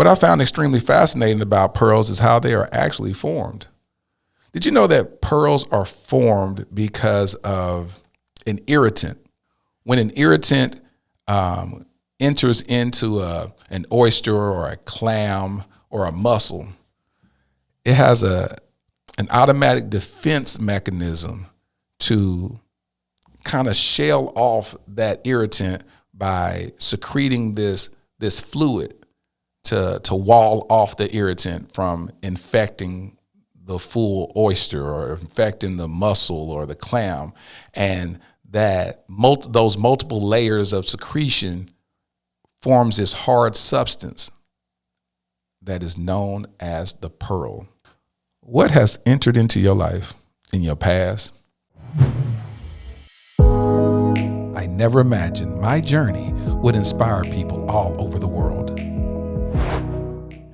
What I found extremely fascinating about pearls is how they are actually formed. Did you know that pearls are formed because of an irritant? When an irritant enters into an oyster or a clam or a mussel, it has an automatic defense mechanism to kind of shell off that irritant by secreting this fluid to wall off the irritant from infecting the full oyster or infecting the mussel or the clam. And that those multiple layers of secretion forms this hard substance that is known as the pearl. What has entered into your life in your past? I never imagined my journey would inspire people all over the world.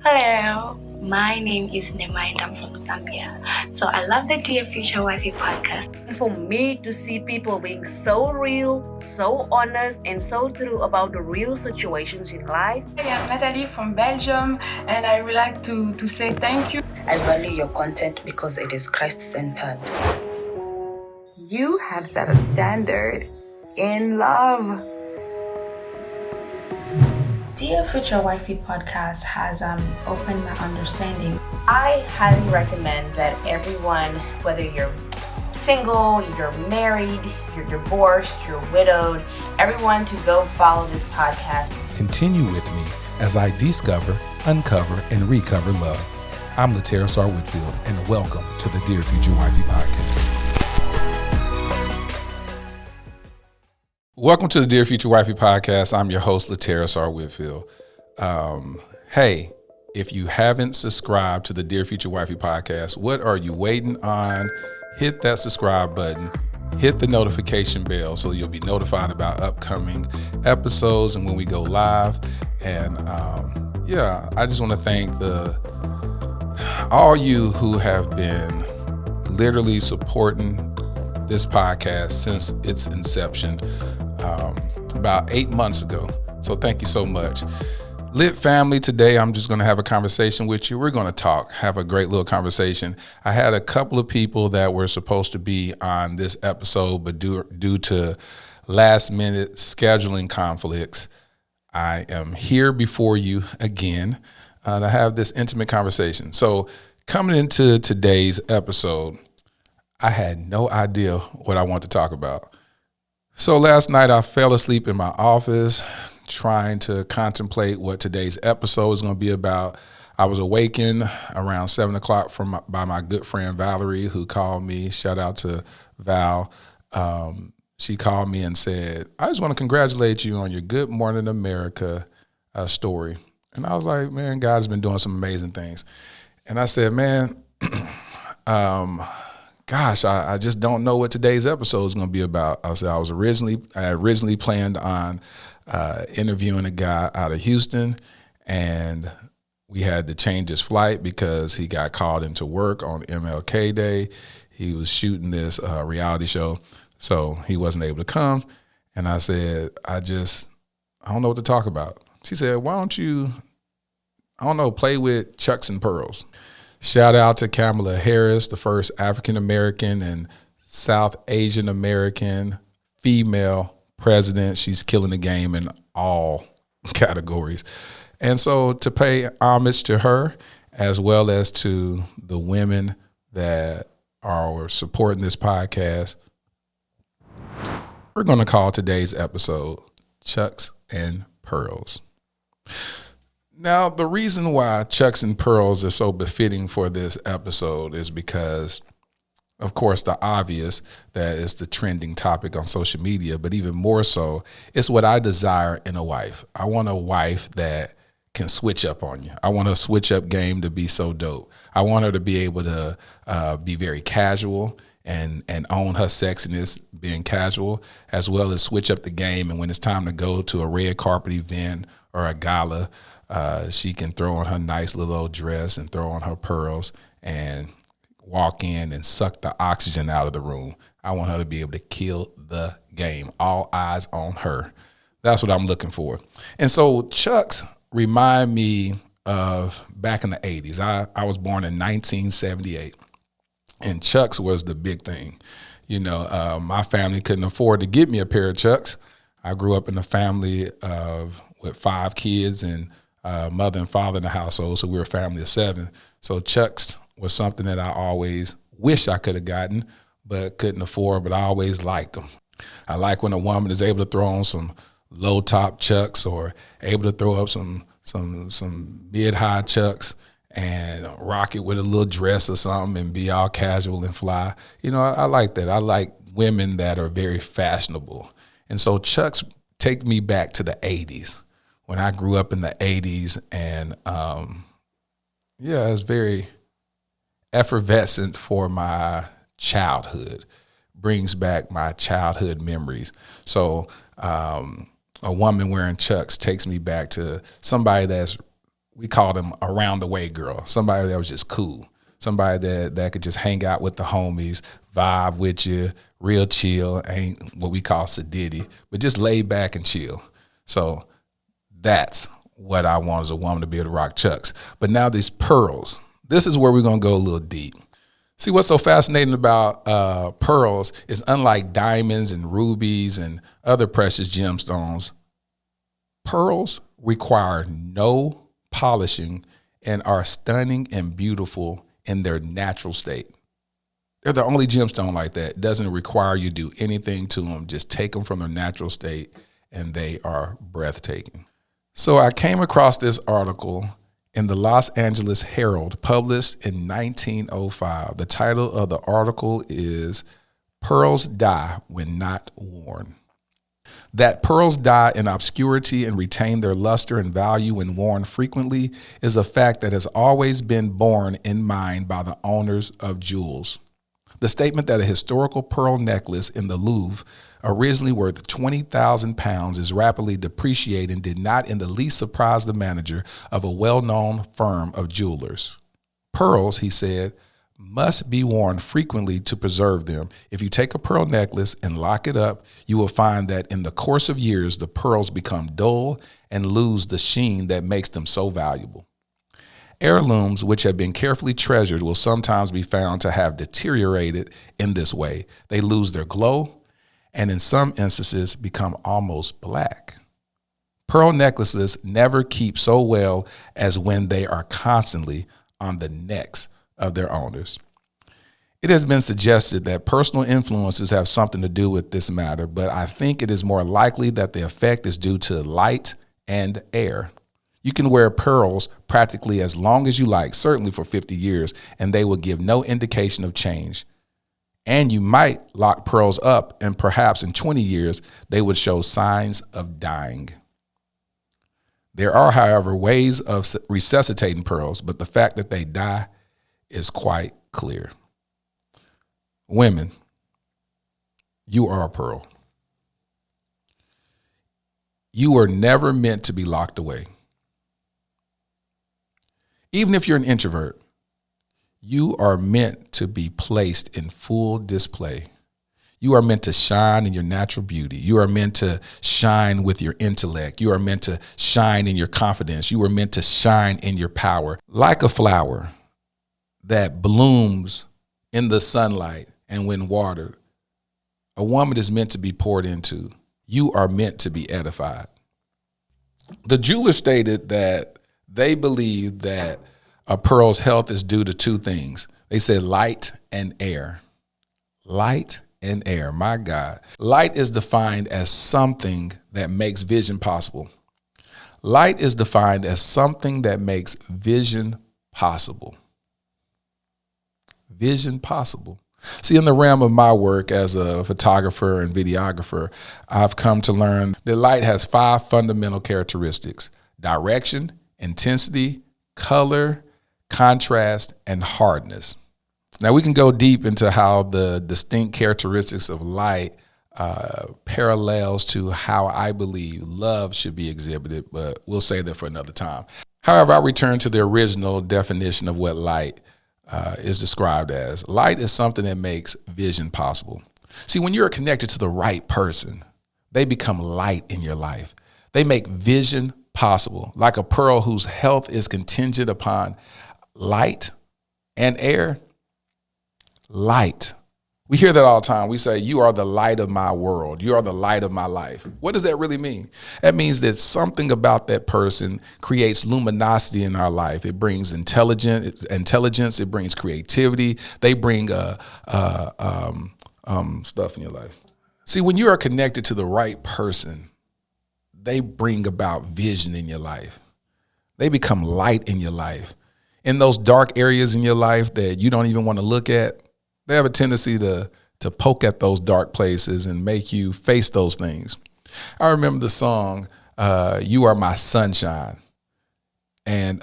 Hello, my name is Nema and I'm from Zambia. So I love the Dear Future Wifey podcast. For me to see people being so real, so honest, and so true about the real situations in life. Hey, I'm Natalie from Belgium, and I would like to say thank you. I value your content because it is Christ-centered. You have set a standard in love. Dear Future Wifey podcast has opened my understanding. I highly recommend that everyone, whether you're single, you're married, you're divorced, you're widowed, everyone to go follow this podcast. Continue with me as I discover, uncover, and recover love. I'm Laterras Whitfield, and welcome to the Dear Future Wifey podcast. Welcome to the Dear Future Wifey podcast. I'm your host, Laterras Whitfield. Hey, if you haven't subscribed to the Dear Future Wifey podcast, what are you waiting on? Hit that subscribe button, hit the notification bell so you'll be notified about upcoming episodes and when we go live. And I just want to thank all you who have been literally supporting this podcast since its inception about 8 months ago. So thank you so much. Lit family, today I'm just going to have a conversation with you. We're going to have a great little conversation. I had a couple of people that were supposed to be on this episode, but due to last minute scheduling conflicts, I am here before you again to have this intimate conversation. So coming into today's episode, I had no idea what I want to talk about. So last night I fell asleep in my office trying to contemplate what today's episode is going to be about. I was awakened around 7 o'clock by my good friend Valerie, who called me. Shout out to Val. She called me and said, I just want to congratulate you on your Good Morning America story. And I was like, man, God's been doing some amazing things. And I said, man, gosh, I just don't know what today's episode is going to be about. I said I originally planned on interviewing a guy out of Houston, and we had to change his flight because he got called into work on MLK Day. He was shooting this reality show, so he wasn't able to come. And I said, I don't know what to talk about. She said, why don't you, play with Chucks and Pearls. Shout out to Kamala Harris, the first African-American and South Asian American female president. She's killing the game in all categories. And so to pay homage to her, as well as to the women that are supporting this podcast, we're going to call today's episode Chucks and Pearls. Now, the reason why Chucks and Pearls are so befitting for this episode is because, of course, the obvious, that is the trending topic on social media, but even more so, it's what I desire in a wife. I want a wife that can switch up on you. I want a switch up game to be so dope. I want her to be able to be very casual and own her sexiness, being casual, as well as switch up the game. And when it's time to go to a red carpet event or a gala, she can throw on her nice little old dress and throw on her pearls and walk in and suck the oxygen out of the room. I want her to be able to kill the game. All eyes on her. That's what I'm looking for. And so Chucks remind me of back in the 80s. I was born in 1978, and Chucks was the big thing. My family couldn't afford to get me a pair of Chucks. I grew up in a family with 5 kids and mother and father in the household, so we were a family of 7. So Chucks was something that I always wish I could have gotten, but couldn't afford, but I always liked them. I like when a woman is able to throw on some low top Chucks or able to throw up some mid-high Chucks and rock it with a little dress or something and be all casual and fly. I like that. I like women that are very fashionable. And so Chucks take me back to the 80s when I grew up in the 80s. And it was very effervescent for my childhood, brings back my childhood memories. So a woman wearing Chucks takes me back to somebody we call them around the way girl, somebody that was just cool, somebody that could just hang out with the homies, vibe with you, real chill, ain't what we call sedity, but just lay back and chill. So that's what I want as a woman, to be able to rock Chucks. But now these pearls, this is where we're going to go a little deep. See, what's so fascinating about pearls is, unlike diamonds and rubies and other precious gemstones, pearls require no polishing and are stunning and beautiful in their natural state. They're the only gemstone like that. It doesn't require you to do anything to them. Just take them from their natural state and they are breathtaking. So I came across this article in the Los Angeles Herald, published in 1905. The title of the article is "Pearls Die When Not Worn." That pearls die in obscurity and retain their luster and value when worn frequently is a fact that has always been borne in mind by the owners of jewels. The statement that a historical pearl necklace in the Louvre, originally worth 20,000 pounds, is rapidly depreciating did not in the least surprise the manager of a well-known firm of jewelers. Pearls, he said, must be worn frequently to preserve them. If you take a pearl necklace and lock it up, you will find that in the course of years, the pearls become dull and lose the sheen that makes them so valuable. Heirlooms, which have been carefully treasured, will sometimes be found to have deteriorated in this way. They lose their glow and in some instances become almost black. Pearl necklaces never keep so well as when they are constantly on the necks of their owners. It has been suggested that personal influences have something to do with this matter, but I think it is more likely that the effect is due to light and air. You can wear pearls practically as long as you like, certainly for 50 years, and they will give no indication of change. And you might lock pearls up, and perhaps in 20 years, they would show signs of dying. There are, however, ways of resuscitating pearls, but the fact that they die is quite clear. Women, you are a pearl. You were never meant to be locked away. Even if you're an introvert, you are meant to be placed in full display. You are meant to shine in your natural beauty. You are meant to shine with your intellect. You are meant to shine in your confidence. You are meant to shine in your power. Like a flower that blooms in the sunlight and when watered, a woman is meant to be poured into. You are meant to be edified. The jeweler stated that they believe that a pearl's health is due to 2 things. They said light and air. Light and air, my God. Light is defined as something that makes vision possible. Light is defined as something that makes vision possible. Vision possible. See, in the realm of my work as a photographer and videographer, I've come to learn that light has 5 fundamental characteristics: direction, intensity, color, contrast, and hardness. Now, we can go deep into how the distinct characteristics of light parallels to how I believe love should be exhibited, but we'll save that for another time. However, I return to the original definition of what light is described as. Light is something that makes vision possible. See, when you're connected to the right person, they become light in your life. They make vision possible, like a pearl whose health is contingent upon light and air. Light. We hear that all the time. We say, you are the light of my world. You are the light of my life. What does that really mean? That means that something about that person creates luminosity in our life. It brings intelligence. It brings creativity. They bring stuff in your life. See, when you are connected to the right person, they bring about vision in your life. They become light in your life. In those dark areas in your life that you don't even want to look at, they have a tendency to poke at those dark places and make you face those things. I remember the song, You Are My Sunshine. And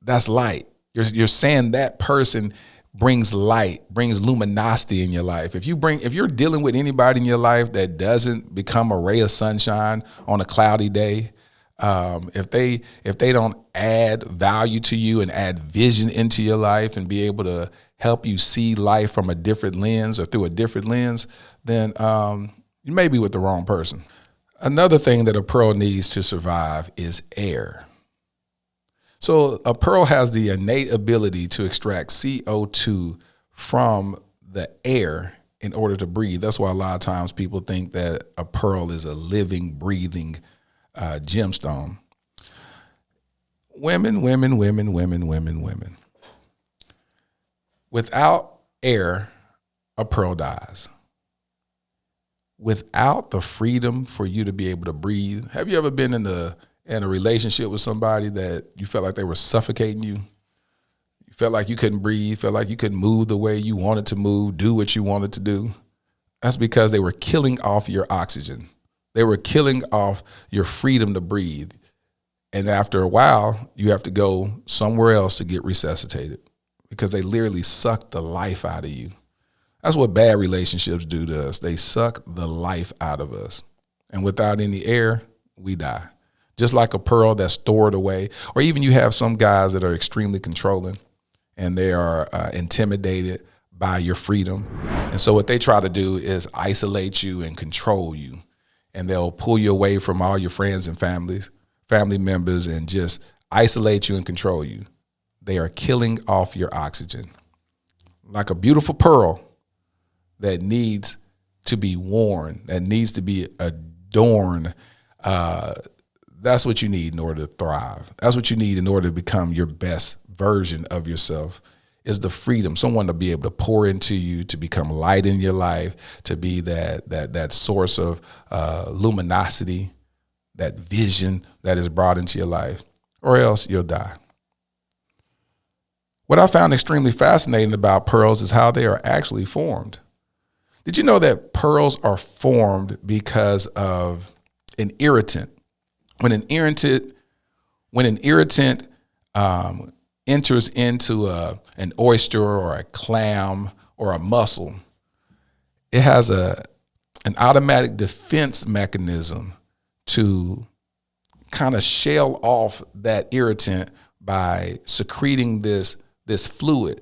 that's light. You're saying that person brings light, brings luminosity in your life. If you're dealing with anybody in your life that doesn't become a ray of sunshine on a cloudy day, if they don't add value to you and add vision into your life and be able to help you see life from a different lens or through a different lens, then you may be with the wrong person. Another thing that a pearl needs to survive is air. So a pearl has the innate ability to extract CO2 from the air in order to breathe. That's why a lot of times people think that a pearl is a living, breathing gemstone. Women. Without air, a pearl dies. Without the freedom for you to be able to breathe, have you ever been in a relationship with somebody that you felt like they were suffocating you? You felt like you couldn't breathe, felt like you couldn't move the way you wanted to move, do what you wanted to do? That's because they were killing off your oxygen. They were killing off your freedom to breathe. And after a while, you have to go somewhere else to get resuscitated, because they literally suck the life out of you. That's what bad relationships do to us. They suck the life out of us. And without any air, we die. Just like a pearl that's stored away. Or even you have some guys that are extremely controlling and they are intimidated by your freedom. And so what they try to do is isolate you and control you. And they'll pull you away from all your friends and family members, and just isolate you and control you. They are killing off your oxygen. Like a beautiful pearl that needs to be worn, that needs to be adorned. That's what you need in order to thrive. That's what you need in order to become your best version of yourself, is the freedom, someone to be able to pour into you, to become light in your life, to be that source of luminosity, that vision that is brought into your life, or else you'll die. What I found extremely fascinating about pearls is how they are actually formed. Did you know that pearls are formed because of an irritant? When an irritant enters into an oyster or a clam or a mussel, it has an automatic defense mechanism to kind of shell off that irritant by secreting this fluid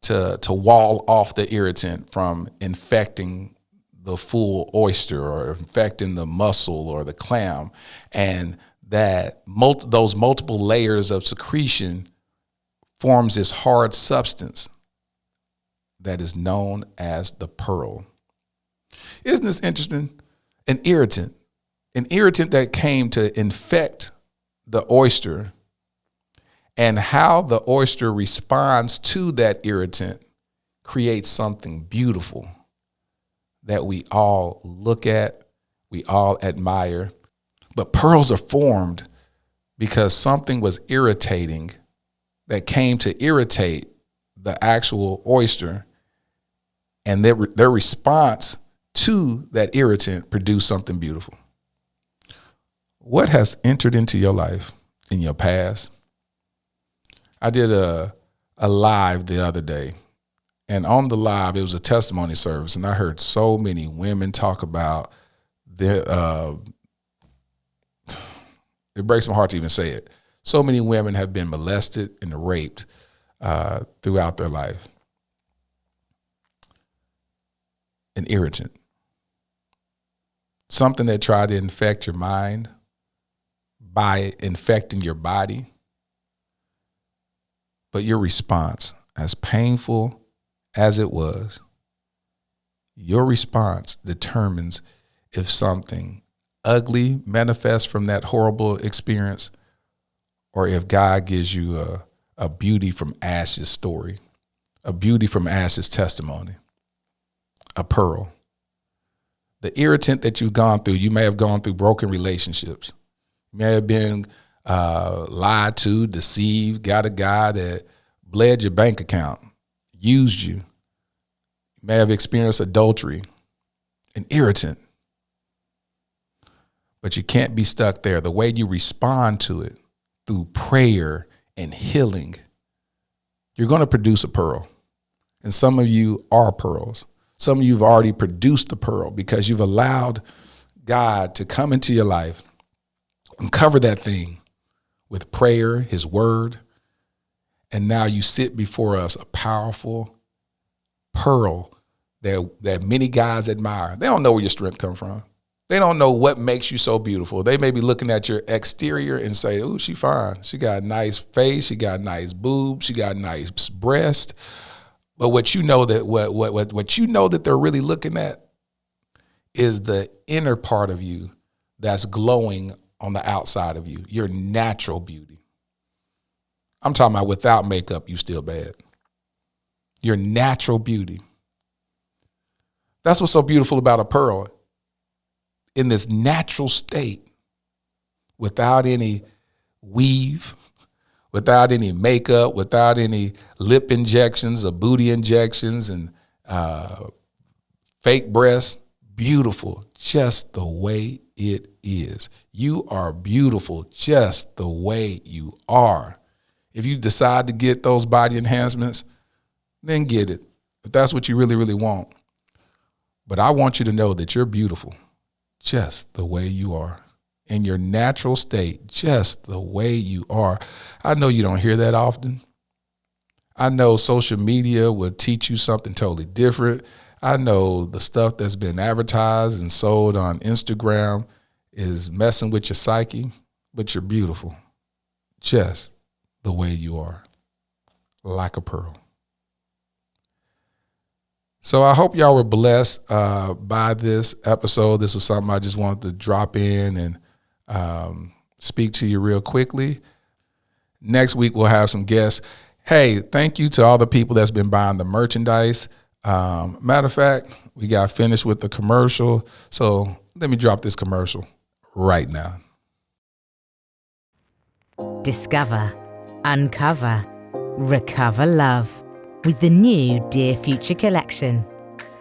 to wall off the irritant from infecting the full oyster or infecting the mussel or the clam. And that those multiple layers of secretion forms this hard substance that is known as the pearl. Isn't this interesting? An irritant that came to infect the oyster, and how the oyster responds to that irritant creates something beautiful that we all look at, we all admire. But pearls are formed because something was irritating that came to irritate the actual oyster, and their response to that irritant produced something beautiful. What has entered into your life in your past? I did a live the other day, and on the live, it was a testimony service, and I heard so many women talk about it breaks my heart to even say it. So many women have been molested and raped throughout their life. An irritant. Something that tried to infect your mind, by infecting your body. But your response, as painful as it was, your response determines if something ugly manifests from that horrible experience, or if God gives you a beauty from ashes story, a beauty from ashes testimony, a pearl. The irritant that you've gone through, you may have gone through broken relationships. You may have been lied to, deceived, got a guy that bled your bank account, used you. You may have experienced adultery, an irritant. But you can't be stuck there. The way you respond to it through prayer and healing, you're going to produce a pearl. And some of you are pearls. Some of you have already produced the pearl because you've allowed God to come into your life and cover that thing with prayer, his word. And now you sit before us, a powerful pearl that many guys admire. They don't know where your strength comes from. They don't know what makes you so beautiful. They may be looking at your exterior and say, "Ooh, she fine. She got a nice face. She got nice boobs. She got nice breast." But what you know that they're really looking at is the inner part of you that's glowing on the outside of you, your natural beauty. I'm talking about without makeup, you still bad. Your natural beauty. That's what's so beautiful about a pearl. In this natural state, without any weave, without any makeup, without any lip injections or booty injections and fake breasts, beautiful just the way it is. You are beautiful just the way you are. If you decide to get those body enhancements, then get it, if that's what you really, really want. But I want you to know that you're beautiful just the way you are, in your natural state, just the way you are. I know you don't hear that often. I know social media will teach you something totally different. I know the stuff that's been advertised and sold on Instagram is messing with your psyche, but you're beautiful just the way you are, like a pearl. So I hope y'all were blessed by this episode. This was something I just wanted to drop in and speak to you real quickly. Next week, we'll have some guests. Hey, thank you to all the people that's been buying the merchandise. Matter of fact, we got finished with the commercial. So let me drop this commercial right now. Discover, uncover, recover love with the new Dear Future collection.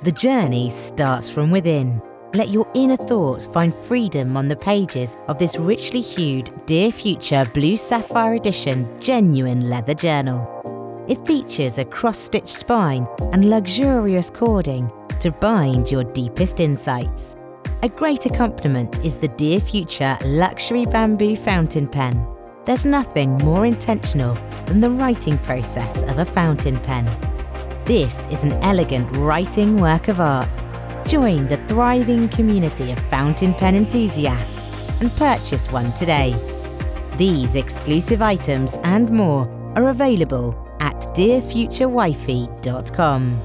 The journey starts from within. Let your inner thoughts find freedom on the pages of this richly hued Dear Future Blue Sapphire Edition genuine leather journal. It features a cross-stitched spine and luxurious cording to bind your deepest insights. A great accompaniment is the Dear Future Luxury Bamboo Fountain Pen. There's nothing more intentional than the writing process of a fountain pen. This is an elegant writing work of art. Join the thriving community of fountain pen enthusiasts and purchase one today. These exclusive items and more are available at dearfuturewifey.com.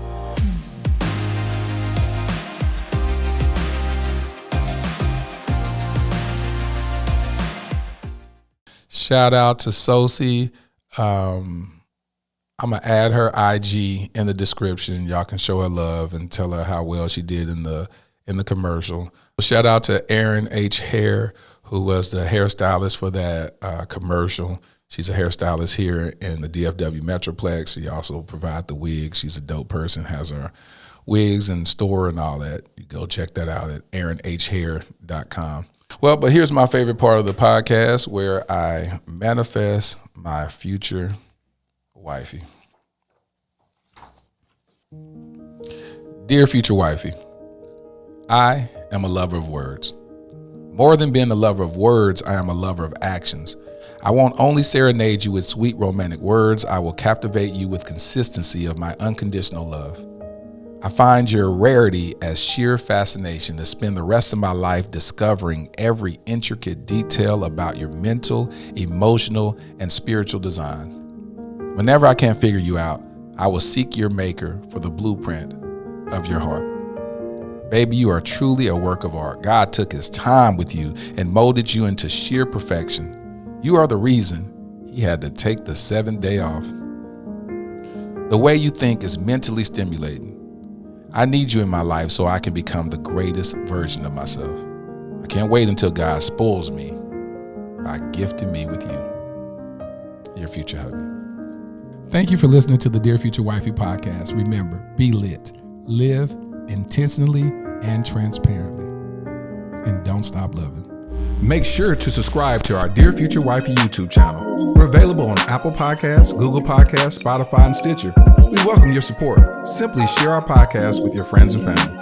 Shout out to Sosie. I'm going to add her IG in the description. Y'all can show her love and tell her how well she did in the commercial. Shout out to Erin H. Hair, who was the hairstylist for that commercial. She's a hairstylist here in the DFW Metroplex. She also provides the wigs. She's a dope person, has her wigs and store and all that. You go check that out at erinhair.com. Well, but here's my favorite part of the podcast where I manifest my future wifey. Dear future wifey, I am a lover of words. More than being a lover of words, I am a lover of actions. I won't only serenade you with sweet romantic words, I will captivate you with consistency of my unconditional love. I find your rarity as sheer fascination to spend the rest of my life discovering every intricate detail about your mental, emotional, and spiritual design. Whenever I can't figure you out, I will seek your maker for the blueprint of your heart. Baby, you are truly a work of art. God took his time with you and molded you into sheer perfection. You are the reason he had to take the 7th day off. The way you think is mentally stimulating. I need you in my life so I can become the greatest version of myself. I can't wait until God spoils me by gifting me with you. Your future hubby. Thank you for listening to the Dear Future Wifey podcast. Remember, be lit, live intentionally and transparently, and don't stop loving. Make sure to subscribe to our Dear Future Wifey YouTube channel. We're available on Apple Podcasts, Google Podcasts, Spotify, and Stitcher. We welcome your support. Simply share our podcast with your friends and family.